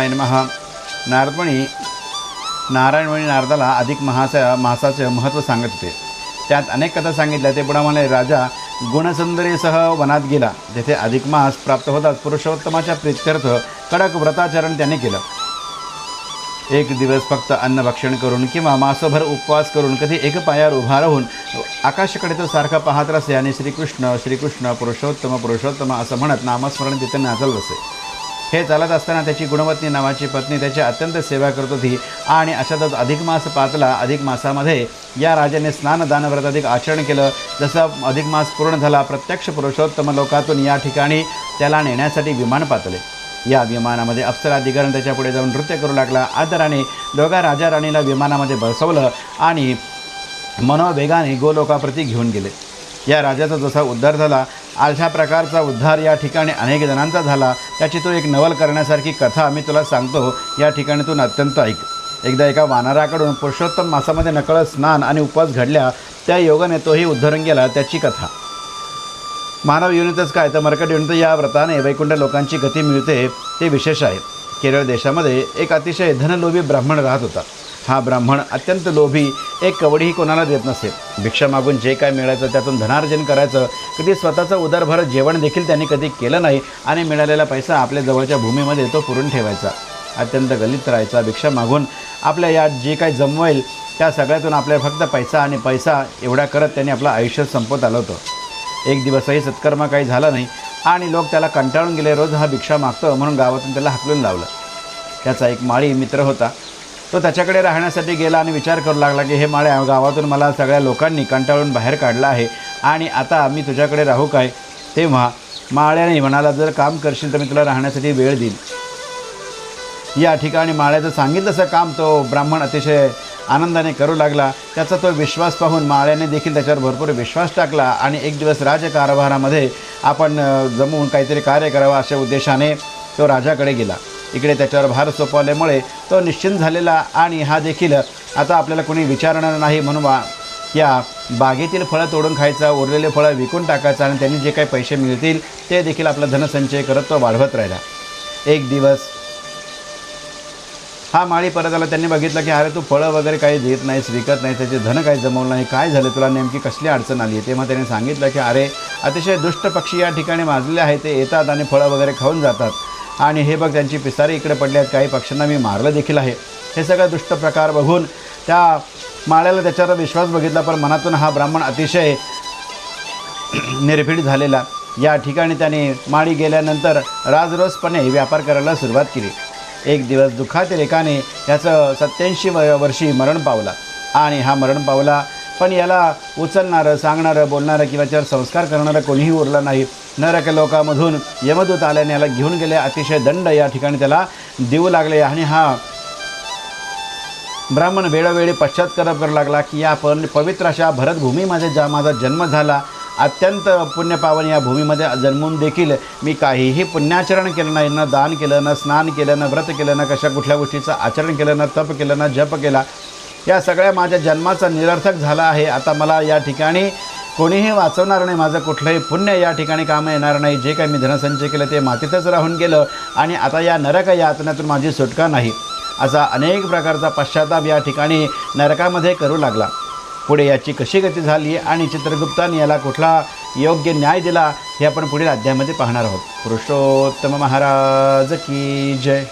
नमः. नारदमुनी नारायणमुनी नारदाला अधिक मासाचे महत्त्व सांगत होते. त्यात अनेक कथा सांगितल्या. ते पुढे म्हणाले, राजा गुणसुंदरीसह वनात गेला. तेथे अधिक मास प्राप्त होताच पुरुषोत्तमाच्या प्रीत्यर्थ कडक व्रताचरण त्याने केलं. एक दिवस फक्त अन्न भक्षण करून किंवा मासभर उपवास करून कधी एक पायावर उभा राहून आकाशाकडे तो सारखा पाहत असे आणि श्रीकृष्ण श्रीकृष्ण पुरुषोत्तम पुरुषोत्तम असं म्हणत नामस्मरण तिथे नाचत असे. हे चालत असताना त्याची गुणवत्नी नावाची पत्नी त्याची अत्यंत सेवा करत होती. आणि अशातच अधिक मास पातला. अधिक मासामध्ये या राजाने स्नान दान व्रताधिक आचरण केलं. जसं अधिक मास पूर्ण झाला, प्रत्यक्ष पुरुषोत्तम लोकातून या ठिकाणी त्याला नेण्यासाठी विमान पातले. या विमानामध्ये अप्सराधिकरण त्याच्या पुढे जाऊन नृत्य करू लागला. आदराने दोघा राजा राणीला विमानामध्ये बसवलं आणि मनोवेगाने गोलोकाप्रती घेऊन गेले. या राजाचा जसा उद्धार झाला, अशा प्रकारचा उद्धार या ठिकाणी अनेक जणांचा झाला. त्याची तो एक नवल करण्यासारखी कथा मी तुला सांगतो. या ठिकाणी तू अत्यंत ऐक. एकदा एका वानराकडून पुरुषोत्तम मासामध्ये नकळत स्नान आणि उपवास घडल्या. त्या योगाने तोही उद्धरून गेला. त्याची कथा मानव योनीतच काय तर मर्कट योनीत या व्रताने वैकुंठ लोकांची गती मिळते ते विशेष आहे. केरळ देशामध्ये एक अतिशय धनलोभी ब्राह्मण राहत होता. हा ब्राह्मण अत्यंत लोभी, एक कवडीही कोणाला देत नसे. भिक्षा मागून जे काय मिळायचं त्यातून धनार्जन करायचं. कधी स्वतःचं उदरभर जेवण देखील त्यांनी कधी केलं नाही आणि मिळालेला पैसा आपल्या जवळच्या भूमीमध्ये तो पुरून ठेवायचा. अत्यंत गलित राहायचा. भिक्षा मागून आपल्या या जे काही जमवेल त्या सगळ्यातून आपल्याला फक्त पैसा आणि पैसा एवढा करत त्यांनी आपलं आयुष्य संपवत आलं होतं. एक दिवसही सत्कर्म काही झाला नाही आणि लोक त्याला कंटाळून गेले. रोज हा भिक्षा मागतो म्हणून गावातून त्याला हाकलून लावलं. त्याचा एक माळी मित्र होता. तो त्याच्याकडे राहण्यासाठी गेला आणि विचार करू लागला की हे माळ्या, गावातून मला सगळ्या लोकांनी कंटाळून बाहेर काढलं आहे आणि आता मी तुझ्याकडे राहू काय. तेव्हा माळ्याने म्हणाला, जर काम करशील तर मी तुला राहण्यासाठी वेळ देईन. या ठिकाणी माळ्याचं सांगितलं तसं काम तो ब्राह्मण अतिशय आनंदाने करू लागला. त्याचा तो विश्वास पाहून माळ्याने देखील त्याच्यावर भरपूर विश्वास टाकला आणि एक दिवस राजकारभारामध्ये आपण जमवून काहीतरी कार्य करावं अशा उद्देशाने तो राजाकडे गेला. इकडे त्याच्यावर भार सोपवल्यामुळे तो निश्चिंत झालेला आणि हा देखील आता आपल्याला कोणी विचारणार नाही म्हणून या बागेतील फळं तोडून खायचा, उरलेले फळं विकून टाकायचं आणि त्यांनी जे काही पैसे मिळतील ते देखील आपला धनसंचय करत तो वाढवत राहिला. एक दिवस हा माळी परत आला. त्यांनी बघितलं की अरे तू फळं वगैरे काही देत नाहीस, विकत नाही, त्याचे धन काही जमवलं नाही, काय झालं, तुला नेमकी कसली अडचण आली आहे. तेव्हा त्याने सांगितलं की अरे अतिशय दुष्ट पक्षी या ठिकाणी माजलेले आहेत. ते येतात आणि फळं वगैरे खाऊन जातात आणि हे बघ त्यांची पिसारी इकडे पडली आहेत. काही पक्ष्यांना मी मारलं देखील आहे. हे सगळं दुष्ट प्रकार बघून त्या माळ्याला त्याच्यावर विश्वास बघितला, पण मनातून हा ब्राह्मण अतिशय निर्भीड झालेला. या ठिकाणी त्याने माळी गेल्यानंतर राजरोसपणे व्यापार करायला सुरुवात केली. एक दिवस दुःखातील एकाने याचं 87 वर्षी मरण पावला आणि हा मरण पावला, पण याला उचलणारं, सांगणारं, बोलणारं किंवा त्यावर संस्कार करणारं कोणीही उरलं नाही. नरक लोकामधून यमदूत आल्याने याला घेऊन गेले. अतिशय दंड या ठिकाणी त्याला देऊ लागले आणि हा ब्राह्मण वेळोवेळी पश्चात्ताप करू लागला की या पवित्र अशा भरतभूमीमध्ये माझा जन्म झाला, अत्यंत पुण्यपावन या भूमीमध्ये जन्मून देखील मी काहीही पुण्याचरण केलं नाही, न दान केलं, न स्नान केलं, न व्रत केलं, न कशा कुठल्या गोष्टीचं आचरण केलं, न तप केलं, न जप केला. या सगळ्या माझ्या जन्माचा निरर्थक झाला आहे. आता मला या ठिकाणी कोणीही वाचवणार नाही. माझं कुठलंही पुण्य या ठिकाणी कामं येणार नाही. जे काही मी धनसंचय केलं ते मातीतच राहून गेलं आणि आता या नरक यातनेतून माझी सुटका नाही. असा अनेक प्रकारचा पश्चाताप या ठिकाणी नरकामध्ये करू लागला. पुढे याची कशी गती झाली आणि चित्रगुप्ताने याला कुठला योग्य न्याय दिला हे आपण पुढील अध्यायामध्ये पाहणार आहोत. पुरुषोत्तम महाराज की जय.